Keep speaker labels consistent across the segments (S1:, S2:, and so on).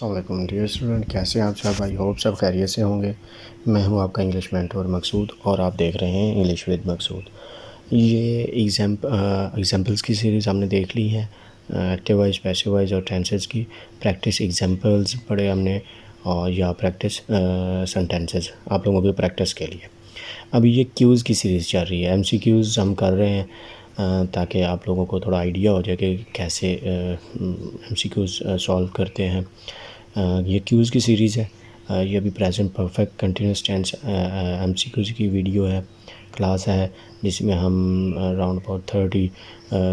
S1: अस्सलाम dear student, कैसे हैं आप सब। आई होप सब खैरियत से होंगे। मैं हूं आपका इंग्लिश मेंटर मकसूद और आप देख रहे हैं इंग्लिश विद मकसूद। ये एग्जांपल्स की सीरीज़ हमने देख ली है, एक्टिव वाइज, पैसिव वाइज और टेंसेस की। प्रैक्टिस एग्जांपल्स पढ़े हमने और या प्रैक्टिस सेंटेंसेस आप लोगों की प्रैक्टिस के लिए। अभी ये क्यूज़ की सीरीज़ चल रही है, MCQs हम कर रहे हैं ताकि आप लोगों को थोड़ा आइडिया हो जाए कि कैसे MCQs सॉल्व करते हैं। ये क्यूज़ की सीरीज़ है। ये अभी present perfect continuous tense MCQs की वीडियो है, क्लास है, जिसमें हम अराउंड अबाउट 30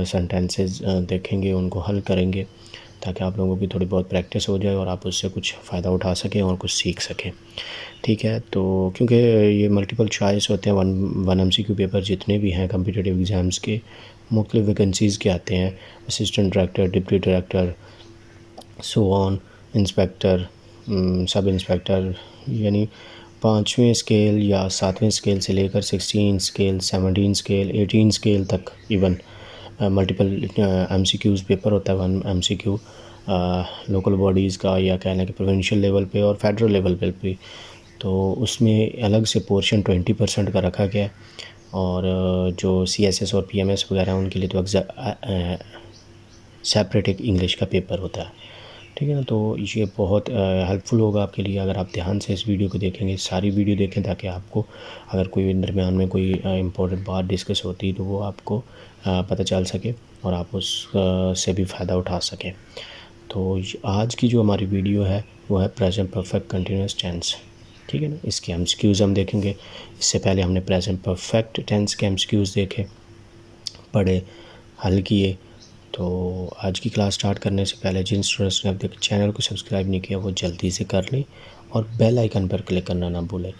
S1: सेंटेंसेस देखेंगे, उनको हल करेंगे ताकि आप लोगों की थोड़ी बहुत प्रैक्टिस हो जाए और आप उससे कुछ फ़ायदा उठा सकें और कुछ सीख सकें। ठीक है, तो क्योंकि ये मल्टीपल चॉइस होते हैं, वन MCQ पेपर जितने भी हैं कम्पिटिटिव एग्ज़ाम्स के, मुख्तलिफ वैकेंसीज़ के आते हैं, assistant director, deputy director, so on, inspector, sub inspector, यानी 5वें स्केल या 7वें स्केल से लेकर 16 स्केल, 17 स्केल, 18 स्केल तक इवन मल्टीपल MCQs पेपर होता है। वन MCQ लोकल बॉडीज़ का या कहना कि प्रोविंशियल लेवल पे और फेडरल लेवल पे भी, तो उसमें अलग से पोर्शन 20% का रखा गया है। और जो CSS और PMS वगैरह उनके लिए तो सेपरेट एक इंग्लिश का पेपर होता है। ठीक है ना, तो ये बहुत हेल्पफुल होगा आपके लिए अगर आप ध्यान से इस वीडियो को देखेंगे, सारी वीडियो देखें, ताकि आपको अगर कोई दरमियान में कोई इम्पोर्टेंट बात डिस्कस होती है तो वो आपको पता चल सके और आप उस से भी फ़ायदा उठा सकें। तो आज की जो हमारी वीडियो है वो है प्रेजेंट परफेक्ट कंटिन्यूस टेंस। ठीक है ना, इसके MCQs हम देखेंगे। इससे पहले हमने प्रेजेंट परफेक्ट टेंस के MCQs देखे, पढ़े, हल किए। तो आज की क्लास स्टार्ट करने से पहले जिन स्टूडेंट्स ने अब तक चैनल को सब्सक्राइब नहीं किया वो जल्दी से कर लें और बेल आइकन पर क्लिक करना ना भूलें,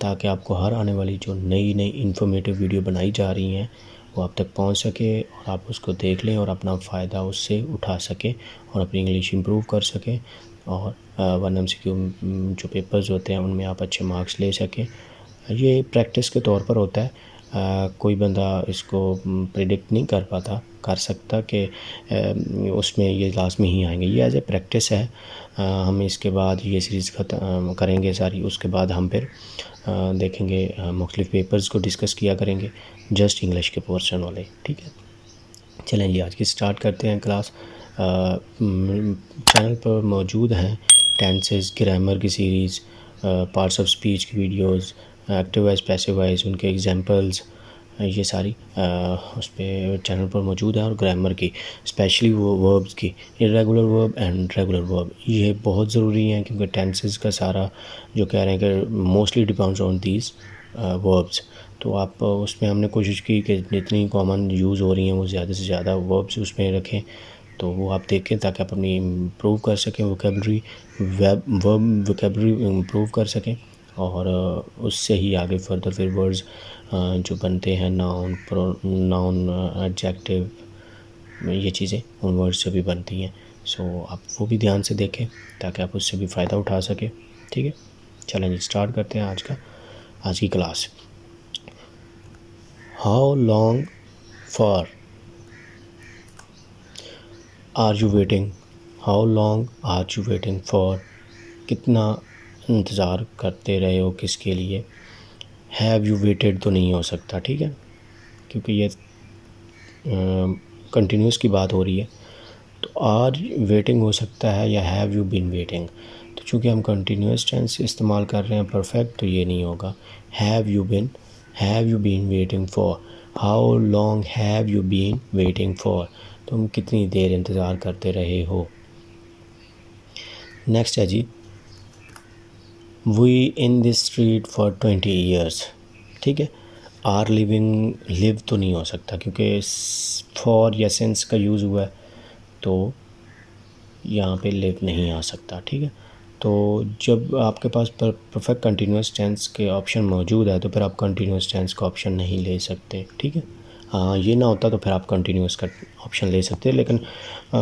S1: ताकि आपको हर आने वाली जो नई इन्फॉर्मेटिव वीडियो बनाई जा रही हैं वो आप तक पहुंच सके और आप उसको देख लें और अपना फ़ायदा उससे उठा सकें और अपनी इंग्लिश इम्प्रूव कर सकें और वन MCQ जो पेपर्स होते हैं उनमें आप अच्छे मार्क्स ले सकें। ये प्रैक्टिस के तौर पर होता है। कोई बंदा इसको प्रिडिक्ट नहीं कर सकता कि उसमें ये लाजमी ही आएंगे। ये एज ए प्रैक्टिस है। हम इसके बाद ये सीरीज़ ख़त्म करेंगे सारी, उसके बाद हम फिर देखेंगे मुख्तलिफ पेपर्स को डिस्कस किया करेंगे, जस्ट इंग्लिश के पोर्शन वाले। ठीक है, चलें जी आज की स्टार्ट करते हैं क्लास। चैनल पर मौजूद हैं टेंसेस, ग्रामर की सीरीज़, पार्ट्स ऑफ स्पीच की videos, active voice, passive wise, उनके एग्जांपल्स, ये सारी उस पर चैनल पर मौजूद है। और ग्रामर की स्पेशली वो वर्ब्स की, irregular verb and regular verb, ये बहुत ज़रूरी हैं क्योंकि टेंसेस का सारा जो कह रहे हैं कि mostly depends on these verbs. तो आप उसमें हमने कोशिश की कि जितनी कॉमन यूज़ हो रही हैं वो ज़्यादा से ज़्यादा वर्ब्स उसमें रखें, तो वो आप देखें ताकि आप अपनी इम्प्रूव कर सकें, वोकेबलरी वर्ब वोकेबलरी इम्प्रूव कर सकें और उससे ही आगे फर्दर फिर वर्ड्स जो बनते हैं, नाउन एडजेक्टिव, ये चीज़ें उन वर्ड्स से भी बनती हैं। सो आप वो भी ध्यान से देखें ताकि आप उससे भी फ़ायदा उठा सकें। ठीक है, चलें जी स्टार्ट करते हैं आज की class. How long for are you waiting, how long are you waiting for, कितना इंतज़ार करते रहे हो, किसके लिए। हैव यू वेटेड तो नहीं हो सकता, ठीक है, क्योंकि ये कंटिन्यूस की बात हो रही है। तो आर वेटिंग हो सकता है या हैव यू बीन वेटिंग। तो चूँकि हम कंटिन्यूस टेंस इस्तेमाल कर रहे हैं परफेक्ट, तो ये नहीं होगा। Have you been waiting for, how long have you been waiting for, तुम कितनी देर इंतज़ार करते रहे हो। नेक्स्ट है जी, we in this street for 20 years. ठीक है, आर लिव तो नहीं हो सकता क्योंकि फॉर या सिंस का यूज़ हुआ है, तो यहाँ पे लिव नहीं आ सकता। ठीक है, तो जब आपके पास परफेक्ट कंटिन्यूस टेंस के ऑप्शन मौजूद है तो फिर आप कंटिन्यूस टेंस का ऑप्शन नहीं ले सकते। ठीक है, हाँ ये ना होता तो फिर आप कंटिन्यूस का ऑप्शन ले सकते हैं, लेकिन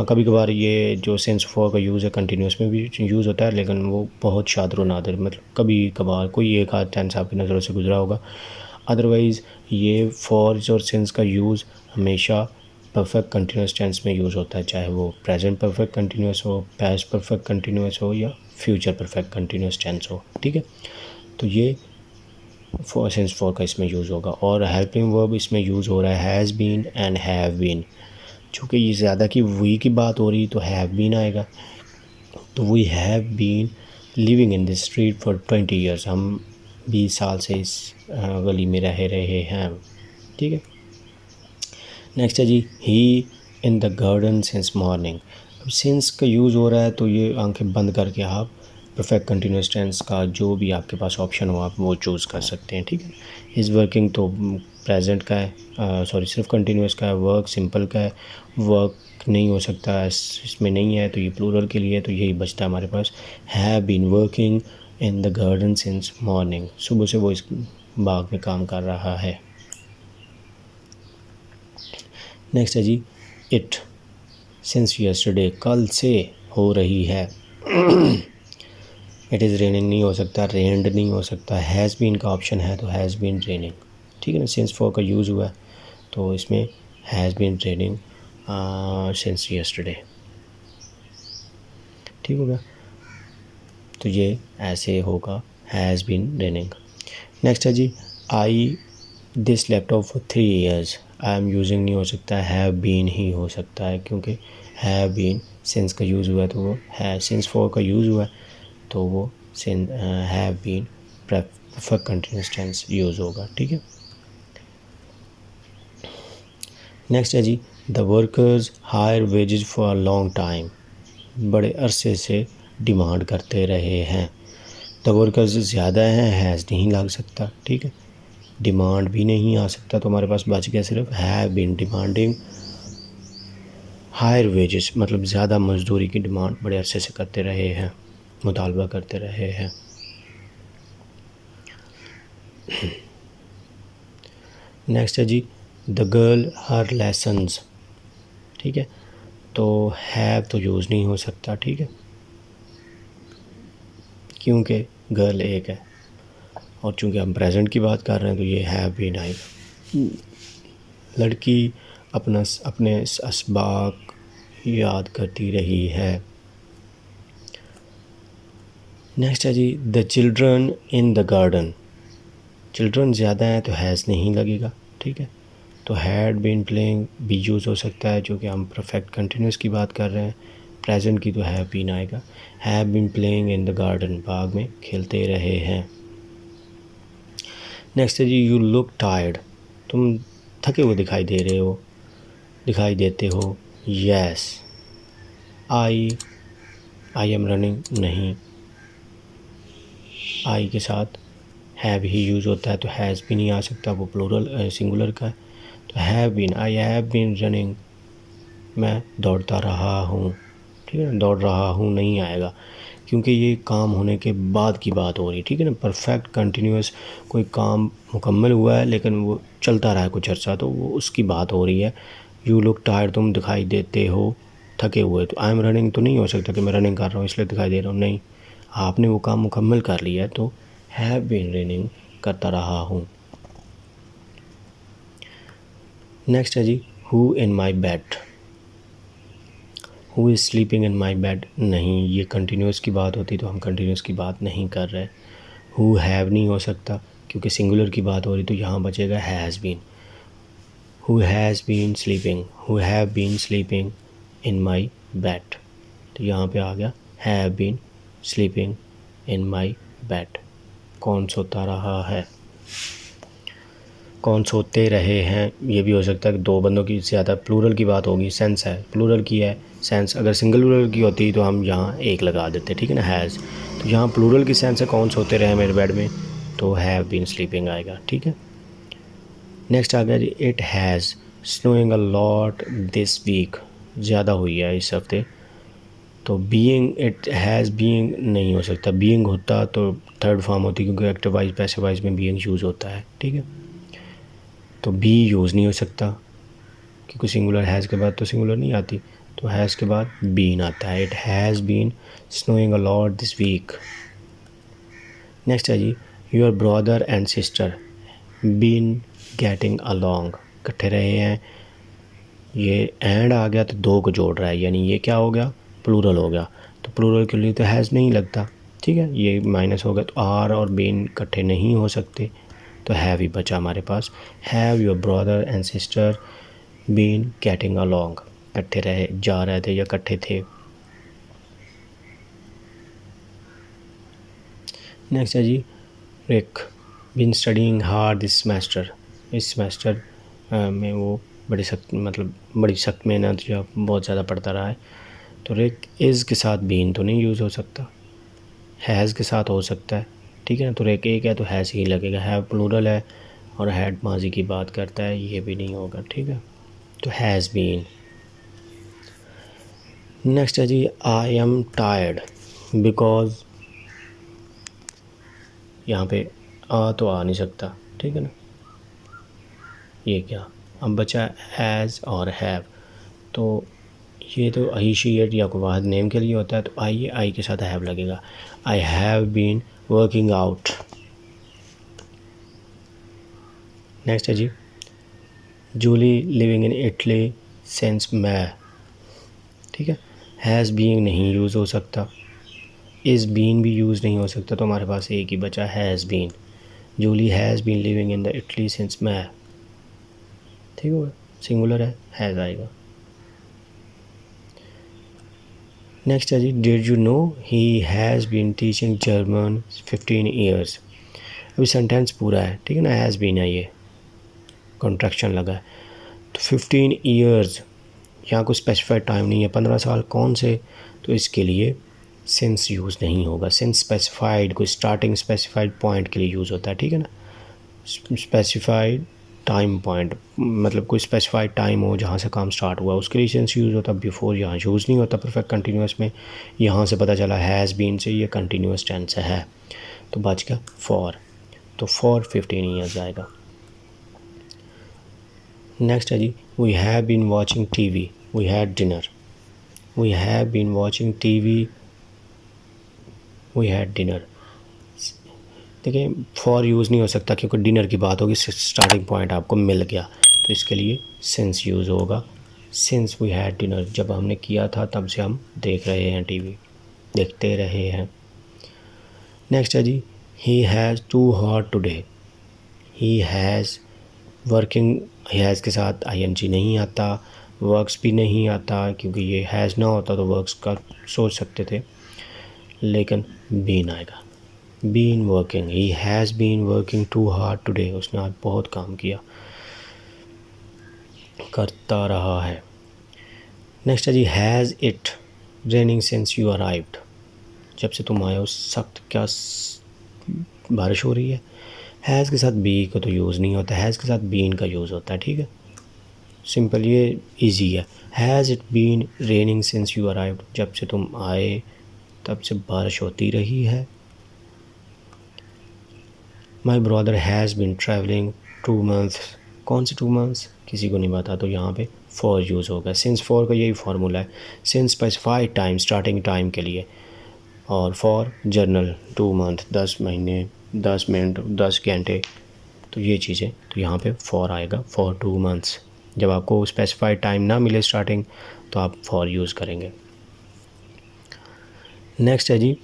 S1: कभी कभार ये जो सेंस फॉर का यूज़ है कंटिन्यूस में भी यूज़ होता है, लेकिन वो बहुत शादर व नादिर, मतलब कभी कभार कोई एक आध टेंस आपकी नज़रों से गुजरा होगा। अदरवाइज़ ये फॉर और सेंस का यूज़ हमेशा परफेक्ट कंटिन्यूस टेंस में यूज़ होता है, चाहे वो प्रेजेंट परफेक्ट कंटिन्यूस हो, पास्ट परफेक्ट कंटिन्यूस हो या फ्यूचर परफेक्ट कंटिन्यूस टेंस हो, ठीक है। तो ये सेंस फॉर का इसमें यूज़ होगा। और हेल्पिंग वर्ब इसमें यूज़ हो रहा है has been and have been. चूँकि ये ज़्यादा की वी की बात हो रही तो हैव बीन आएगा। तो we have been living in this street for 20 years, हम 20 साल से इस गली में रह रहे हैं, ठीक है। नेक्स्ट है जी he in the garden since morning. अब सिंस का यूज़ हो रहा है तो ये आंखें बंद करके आप परफेक्ट कंटिन्यूस टेंस का जो भी आपके पास ऑप्शन हो आप वो चूज़ कर सकते हैं, ठीक है। इज़ वर्किंग तो प्रेजेंट का है, सॉरी सिर्फ कंटिन्यूस का है। वर्क सिंपल का है, वर्क नहीं हो सकता इसमें नहीं है, तो ये प्लूरल के लिए, तो यही बचता है हमारे पास। Have been working in the garden since morning, सुबह से वो इस बाग में काम कर रहा है। नेक्स्ट है जी इट सिंस यस्टरडे, कल से हो रही है। इट इज़ रेनिंग नहीं हो सकता, रेन्ड नहीं हो सकता, हैज़ बीन का ऑप्शन है तो हैज़ बीन रेनिंग, ठीक है ना। सिंस फॉर का यूज़ हुआ है तो इसमें has been raining since yesterday, ठीक हो गया। तो ये ऐसे होगा हैज़ बीन रेनिंग। नेक्स्ट है जी I this laptop for 3 years, I am using नहीं हो सकता, हैव बीन ही हो सकता है, क्योंकि हैव बीन सिंस का यूज़ हुआ है तो वो है, सिंस फॉर का यूज़ हुआ है तो वो have been perfect continuous tense use होगा, ठीक है। नेक्स्ट है जी the workers higher wages for a long time, बड़े अरसे से डिमांड करते रहे हैं। द वर्कर्स ज़्यादा हैं, हैज़ नहीं लग सकता, ठीक है। डिमांड भी नहीं आ सकता, तो हमारे पास बच गया सिर्फ have been demanding higher wages, मतलब ज़्यादा मजदूरी की डिमांड बड़े अरसे से करते रहे हैं, मुतालबा करते रहे हैं। नेक्स्ट है जी द गर्ल हर लेसन्स, ठीक है। तो हैव तो यूज़ नहीं हो सकता, ठीक है, क्योंकि गर्ल एक है, और चूँकि हम प्रेजेंट की बात कर रहे हैं तो ये हैव बीन आएगा। लड़की अपने असबाक याद करती रही है। नेक्स्ट है जी the children in the garden, children ज़्यादा हैं तो हैज़ नहीं लगेगा, ठीक है। तो हैड बीन प्लेइंग भी यूज़ हो सकता है, जो कि हम परफेक्ट कंटिन्यूस की बात कर रहे हैं। प्रेजेंट की तो हैव बीन आएगा। Have been playing in the garden, बाग में खेलते रहे हैं। नेक्स्ट है जी यू लुक टायर्ड, तुम थके हुए दिखाई देते हो। यस आई एम रनिंग, नहीं, आई के साथ हैव ही यूज़ होता है तो हैज़ भी नहीं आ सकता, वो प्लूरल सिंगुलर का है। तो have been, I have been running, मैं दौड़ता रहा हूँ, ठीक है ना। दौड़ रहा हूँ नहीं आएगा, क्योंकि ये काम होने के बाद की बात हो रही है, ठीक है ना। परफेक्ट कंटिन्यूस कोई काम मुकम्मल हुआ है लेकिन वो चलता रहा है कुछ अर्सा, तो वो उसकी बात हो रही है। यू लुक टायर्ड, तुम दिखाई देते हो थके हुए, तो आई एम रनिंग तो नहीं हो सकता कि मैं रनिंग कर रहा हूँ इसलिए दिखाई दे रहा हूँ, नहीं, आपने वो काम मुकम्मल कर लिया है तो हैव बीन रनिंग करता रहा हूँ। नेक्स्ट है जी who in my bed, who is sleeping in my bed, नहीं, ये कंटिन्यूस की बात होती तो हम कंटिन्यूस की बात नहीं कर रहे। हु हैव नहीं हो सकता क्योंकि सिंगुलर की बात हो रही, तो यहाँ बचेगा has been. Who has been sleeping, who have been sleeping in my bed, तो यहाँ पे आ गया have been sleeping in my bed. कौन सोता रहा है, कौन सोते रहे हैं, ये भी हो सकता है कि दो बंदों की ज़्यादा प्लूरल की बात होगी। सेंस है प्लूरल की है, सेंस अगर सिंगल प्लूरल की होती तो हम यहाँ एक लगा देते, ठीक है ना, हैज़। तो यहाँ प्लूरल की सेंस है कौन सोते रहे मेरे बेड में, तो हैव बीन स्लीपिंग आएगा, ठीक है। नेक्स्ट आ गया जी it has snowing a lot this week, ज़्यादा हुई है इस हफ्ते, तो बीइंग, इट हैज़ बीइंग नहीं हो सकता, बीइंग होता तो थर्ड फॉर्म होती, क्योंकि एक्टिव वाइज पैसिव वाइज में बीइंग यूज़ होता है, ठीक है। तो बी यूज़ नहीं हो सकता क्योंकि सिंगुलर हैज़ के बाद तो सिंगुलर नहीं आती, तो हैज़ के बाद बीन आता है। It has been snowing a lot this week. Next है जी your brother and sister been getting along, इकट्ठे रहे हैं ये एंड आ गया तो दो को जोड़ रहा है, यानी ये क्या हो गया, प्लूरल हो गया। तो प्लूरल के लिए तो हैज़ नहीं लगता, ठीक है, ये माइनस हो गया। तो आर और बीन इकट्ठे नहीं हो सकते, तो हैव ही बचा हमारे पास। Have your brother and sister been getting along, इकट्ठे रहे, जा रहे थे या इकट्ठे थे। नेक्स्ट है जी, Rick been studying hard this semester, इस सेमेस्टर में वो बड़ी सख्त मेहनत या बहुत ज़्यादा पढ़ता रहा है। तो रिक इज़ के साथ बीन तो नहीं यूज़ हो सकता, हैज़ के साथ हो सकता है, ठीक है ना। तो रिक एक है तो हैज़ ही लगेगा, हैव प्लूरल है और हैड माजी की बात करता है, ये भी नहीं होगा, ठीक है। तो हैज़ बीन। नेक्स्ट है जी, आई एम टायर्ड बिकॉज, यहाँ पे तो आ नहीं सकता, ठीक है ना। ये क्या, अब बचा हैज़ और हैव। तो ये तो आई शी इट या कोई वाहिद नेम के लिए होता है, तो आई के साथ हैव लगेगा। I have been working out. Next है जी, Julie living in Italy since May, ठीक है। हैज़ बीन नहीं यूज़ हो सकता, इज़ बीन भी यूज़ नहीं हो सकता, तो हमारे पास एक ही बचा, has been. Julie has been living in the Italy since May, ठीक होगा, सिंगुलर है, हैज़ आएगा। नेक्स्ट है जी, did you know he has been teaching German 15 years. अभी सेंटेंस पूरा है, ठीक है ना, हैज़ बीन है, ये कॉन्ट्रैक्शन लगा है। तो 15 ईयर्स, यहाँ कोई स्पेसिफाइड टाइम नहीं है, 15 साल कौन से, तो इसके लिए सिंस यूज़ नहीं होगा। सिंस स्पेसिफाइड, कोई स्टार्टिंग स्पेसिफाइड पॉइंट के लिए यूज़ होता है, ठीक है ना। स्पेसिफाइड टाइम पॉइंट मतलब कोई स्पेसिफाइड टाइम हो जहाँ से काम स्टार्ट हुआ, उसके लिए सिंस यूज़ होता है। बिफोर यहाँ यूज़ नहीं होता परफेक्ट कंटिन्यूस में। यहाँ से पता चला हैज़ बीन से ये कंटिन्यूस टेंस है, तो बच गया फॉर, तो फॉर 15 ईयर्स आएगा। नेक्स्ट है जी, we have been watching TV, we had dinner. We have been watching TV, we had dinner. देखिए फॉर यूज़ नहीं हो सकता क्योंकि डिनर की बात होगी, स्टार्टिंग पॉइंट आपको मिल गया, तो इसके लिए सिंस यूज़ होगा। सिंस वी हैड डिनर, जब हमने किया था तब से हम देख रहे हैं, टीवी देखते रहे हैं। नेक्स्ट है जी, he has to hard today. He has working, has के साथ ING नहीं आता, वर्क्स भी नहीं आता, क्योंकि ये हैज़ ना होता तो वर्क्स का सोच सकते थे, लेकिन बीन आएगा। Been working, he has been working too hard today, उसने आज बहुत काम किया, करता रहा है। नेक्स्ट है जी, has it raining since you arrived. जब से तुम आए हो सख्त क्या बारिश हो रही है। हैज़ के साथ बी का तो यूज़ नहीं होता, हैज़ के साथ बीन का यूज़ होता है, ठीक है, सिंपल, ये इजी है। Has it been raining since you arrived, जब से तुम आए तब से बारिश होती रही है। My brother has been travelling 2 months, कौन से 2 months किसी को नहीं पता, तो यहाँ पे फॉर यूज़ होगा। सिंस फॉर का यही फार्मूला है, since specified time starting time के लिए, और फॉर जर्नल 2 month 10 महीने 10 मिनट 10 घंटे, तो ये चीज़ें, तो यहाँ पे फॉर आएगा, फॉर 2 months। जब आपको स्पेसिफाइड टाइम ना मिले स्टार्टिंग तो आप फॉर यूज़ करेंगे। नेक्स्ट है जी,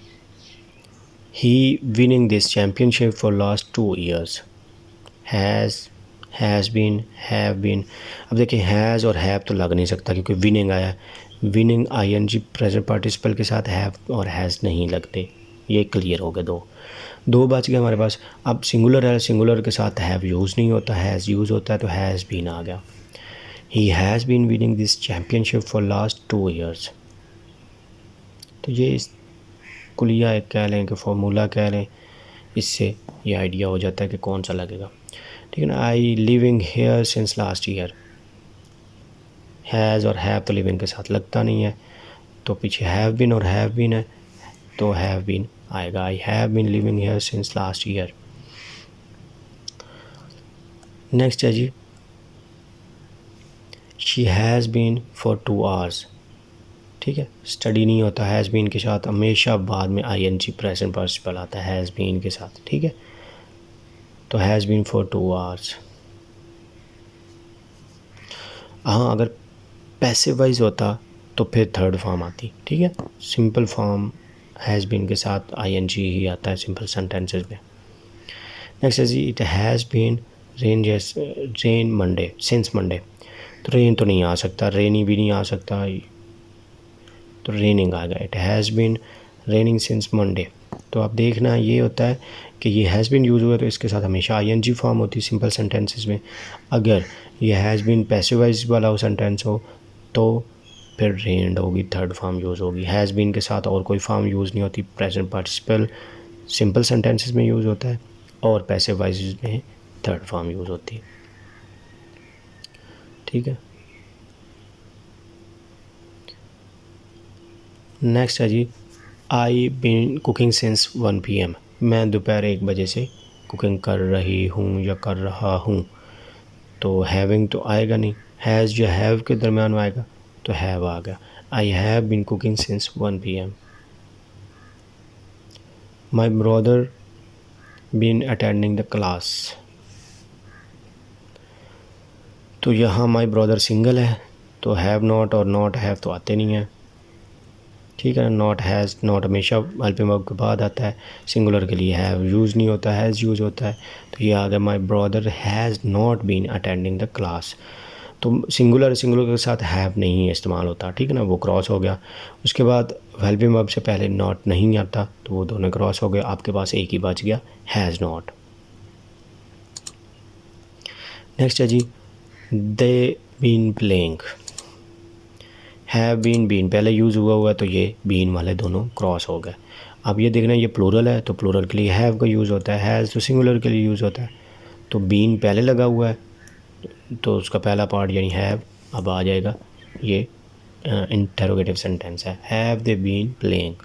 S1: he winning this championship for last 2 years। Has been, have been. अब देखिए हैज़ और हैव तो लग नहीं सकता क्योंकि विनिंग आया, विनिंग ING प्रेजेंट पार्टिसिपल के साथ हैव और हैज़ नहीं लगते, ये क्लियर हो गए, दो बच गए हमारे पास। अब सिंगुलर है, सिंगुलर के साथ हैव यूज़ नहीं होता, हैज़ यूज़ होता है, तो हैज़ बीन आ गया। He has been winning this championship for last 2 years। तो ये कुलिया एक कह लें कि फार्मूला कह लें, इससे ये आइडिया हो जाता है कि कौन सा लगेगा, ठीक है ना। I living here since last year, has और हैव तो लिविंग के साथ लगता नहीं है, तो पीछे हैव बीन और हैव बीन है, तो हैव बीन आएगा। I have been living here since last year. Next है जी, she has been for 2 hours, ठीक है, स्टडी नहीं होता, हैज़ बीन के साथ हमेशा बाद में ING प्रेजेंट पार्टिसिपल आता है हैज़ बीन के साथ, ठीक है, तो हैज़ बीन फॉर 2 hours। हाँ, अगर पैसिव वाइज होता तो फिर थर्ड फॉर्म आती, ठीक है। सिंपल फॉर्म हैज़ बीन के साथ आईएनजी ही आता है सिंपल सेंटेंसेस में। नेक्स्ट है जी, it has been rain Monday since Monday. तो रेन तो नहीं आ सकता, रेनी भी नहीं आ सकता, तो रेनिंग आ गया। It has been raining since Monday. तो आप देखना ये होता है कि ये हैज़ बीन यूज़ हुआ तो इसके साथ हमेशा आईएनजी फॉर्म होती है सिंपल सेंटेंसेस में। अगर ये हैज़ बीन पैसिवाइज वाला सेंटेंस हो तो फिर रेन्ड होगी, थर्ड फॉर्म यूज़ होगी। हैज़ बीन के साथ और कोई फॉर्म यूज़ नहीं होती। प्रेजेंट पार्टिसिपल सिंपल सेंटेंसेस में यूज़ होता है और पैसिवाइज में थर्ड फॉर्म यूज़ होती है, ठीक है। नेक्स्ट है जी, I been cooking since 1 PM। मैं दोपहर 1 बजे से कुकिंग कर रही हूँ या कर रहा हूँ। तो हैविंग तो आएगा नहीं, हैज़ या हैव के दरमियान आएगा तो हैव आ गया। I have been cooking since 1 PM। My brother been attending the class. तो यहाँ माई ब्रदर सिंगल है तो हैव नॉट और नॉट हैव तो आते नहीं हैं, ठीक है। नॉट हैज़, नॉट हमेशा हेल्पिंग वर्ब के बाद आता है। सिंगुलर के लिए हैव यूज़ नहीं होता, हैज़ यूज़ होता है। तो ये आ गया my brother has not been attending the class. तो सिंगुलर के साथ हैव नहीं इस्तेमाल होता, ठीक है ना, वो क्रॉस हो गया। उसके बाद हेल्पिंग वर्ब से पहले नॉट नहीं आता तो वो दोनों क्रॉस हो गए। आपके पास एक ही बच गया, हैज़ नॉट। नेक्स्ट है जी, they been playing. Have been पहले यूज़ हुआ है तो ये बीन वाले दोनों क्रॉस हो गए। अब ये देखना, ये प्लूरल है तो प्लूरल के लिए हैव का यूज़ होता है, हैज़ तो सिंगुलर के लिए यूज़ होता है। तो बीन पहले लगा हुआ है तो उसका पहला पार्ट यानी हैव अब आ जाएगा। ये इंटरोगेटिव सेंटेंस है, हैव दे बीन प्लेइंग।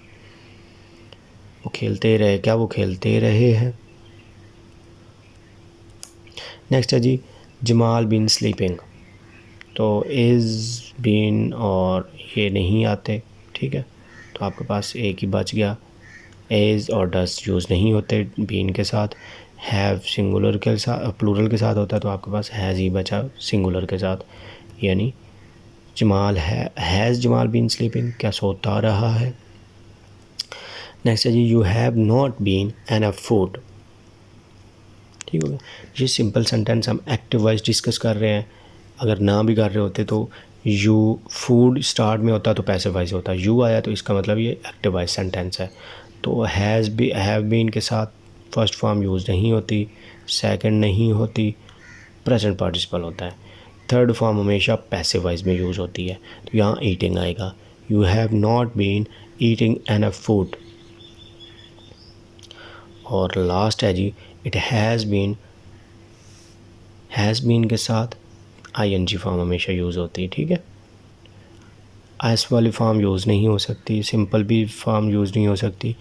S1: वो खेलते रहे, क्या वो खेलते रहे हैं। नेक्स्ट है जी, जमाल बीन स्लीपिंग। तो इज़ बीन और ये नहीं आते, ठीक है। तो आपके पास एक ही बच गया, एज और डस यूज़ नहीं होते बीन के साथ। हैव सिंगुलर के साथ, प्लूरल के साथ होता है तो आपके पास हैज़ ही बचा सिंगुलर के साथ, यानी जमाल है, हैज़ जमाल बीन स्लीपिंग, क्या सोता रहा है। नेक्स्ट है जी, you have not been enough food. ठीक हो गया। ये सिंपल सेंटेंस हम एक्टिव वाइज डिस्कस कर रहे हैं। अगर ना भी कर रहे होते तो यू, फूड स्टार्ट में होता तो पैसिव वाइज होता, यू आया तो इसका मतलब ये एक्टिव वाइज सेंटेंस है। तो हैज़ भी, हैव बीन के साथ फर्स्ट फॉर्म यूज़ नहीं होती, सेकंड नहीं होती, प्रेजेंट पार्टिसिपल होता है। थर्ड फॉर्म हमेशा पैसिव वाइज में यूज़ होती है। तो यहाँ ईटिंग आएगा, you have not been eating enough food. और लास्ट है जी, इट हैज़ बीन के साथ आईएनजी फॉर्म हमेशा यूज़ होती है, ठीक है। एस वाली फॉर्म यूज़ नहीं हो सकती, सिंपल भी फॉर्म यूज़ नहीं हो सकती।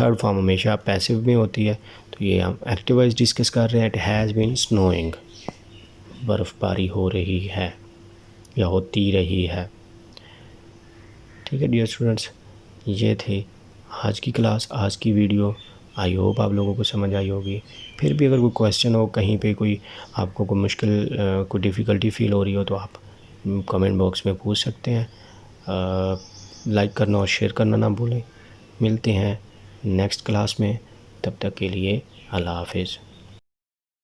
S1: थर्ड फॉर्म हमेशा पैसिव में होती है। तो ये हम एक्टिव वाइज डिस्कस कर रहे हैं। इट हैज़ बीन स्नोइंग, बर्फ़बारी हो रही है या होती रही है, ठीक है डियर स्टूडेंट्स। ये थे आज की क्लास, आज की वीडियो। आई होप आप लोगों को समझ आई होगी। फिर भी अगर कोई क्वेश्चन हो, कहीं पे कोई आपको कोई मुश्किल, कोई डिफ़िकल्टी फ़ील हो रही हो तो आप कमेंट बॉक्स में पूछ सकते हैं। लाइक करना और शेयर करना ना भूलें। मिलते हैं नेक्स्ट क्लास में, तब तक के लिए अल्लाह हाफिज़।